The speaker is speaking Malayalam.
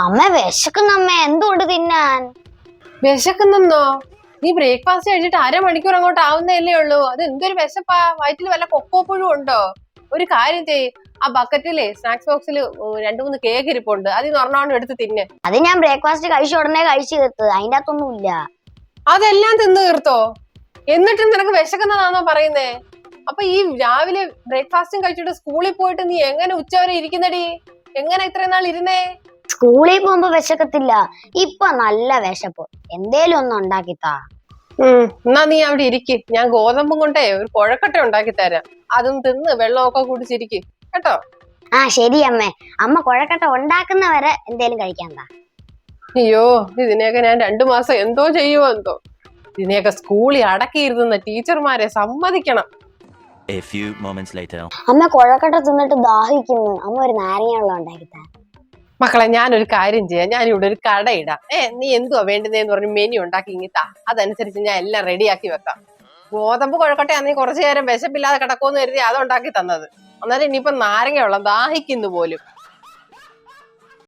അമ്മ വിശക്കുന്നമ്മ, എന്തുകൊണ്ട് തിന്നാൻ? വിശക്കുന്നോ? നീ ബ്രേക്ക്ഫാസ്റ്റ് കഴിച്ചിട്ട് അരമണിക്കൂർ അങ്ങോട്ട് ആവുന്നതല്ലേ ഉള്ളൂ. അത് എന്തൊരു വിശപ്പാ? വയറ്റിൽ വല്ല കൊക്കോപ്പുഴും ഉണ്ടോ? ഒരു കാര്യം ചെയ്യ്, ആ ബക്കറ്റിലെ സ്നാക്സ് ബോക്സിൽ 2-3 കേക്ക് ഇരിപ്പുണ്ട്, അതിൽ നിന്ന് ഒരെണ്ണം എടുത്ത് തിന്നെ. അത് ഞാൻ ബ്രേക്ക്ഫാസ്റ്റ് കഴിച്ച ഉടനെ കഴിച്ചു തീർത്തത്, അതിന്റെ അകത്തൊന്നും ഇല്ല. അതെല്ലാം തിന്ന് തീർത്തോ? എന്നിട്ടും നിനക്ക് വിശക്കുന്നതാണോ പറയുന്നേ? അപ്പൊ ഈ രാവിലെ ബ്രേക്ക്ഫാസ്റ്റും കഴിച്ചിട്ട് സ്കൂളിൽ പോയിട്ട് നീ എങ്ങനെ ഉച്ചവരെ ഇരിക്കുന്നടി? എങ്ങനെ ഇത്രയും നാൾ ഇരുന്നേ? സ്കൂളിൽ പോകുമ്പോ വിശക്കത്തില്ല, ഇപ്പൊ നല്ല വിശപ്പ്. എന്തേലും ഒന്ന് ഉണ്ടാക്കിത്താ. എന്നാ നീ അവിടെ ഇരിക്ക്, ഞാൻ ഗോതമ്പും കൊണ്ടേ ഒരു കുഴക്കട്ട ഉണ്ടാക്കി തരാം. അതും തിന്ന് വെള്ളമൊക്കെ കുടിച്ചിരിക്കും കേട്ടോ. ആ ശരി അമ്മേ. അമ്മ കുഴക്കട്ട ഉണ്ടാക്കുന്നവരെ എന്തേലും കഴിക്കണ്ട. അയ്യോ, ഇതിനെയൊക്കെ ഞാൻ 2 മാസം എന്തോ ചെയ്യുമോ എന്തോ. ഇതിനെയൊക്കെ സ്കൂളിൽ അടക്കിയിരുന്ന ടീച്ചർമാരെ സമ്മതിക്കണം. A few moments later. അമ്മ കുഴക്കട്ട തിന്നിട്ട് ദാഹിക്കുന്നു, അമ്മ ഒരു നാരങ്ങ വെള്ളം ഉണ്ടാക്കിത്താ. മക്കളെ, ഞാനൊരു കാര്യം ചെയ്യാം, ഞാനിവിടെ ഒരു കട ഇടാം. നീ എന്തുവാ വേണ്ടുന്നതെന്ന് പറഞ്ഞ് മെനു ഉണ്ടാക്കി ഇങ്ങിത്താ, അതനുസരിച്ച് ഞാൻ എല്ലാം റെഡിയാക്കി വെക്കാം. ഗോതമ്പ് കുഴക്കട്ടയാണെങ്കിൽ കുറച്ചു നേരം വിശപ്പില്ലാതെ കിടക്കുമെന്ന് കരുതി അതുണ്ടാക്കി തന്നത്. അന്നേരം ഇനിയിപ്പം നാരങ്ങ വെള്ളം ദാഹിക്കുന്നു പോലും.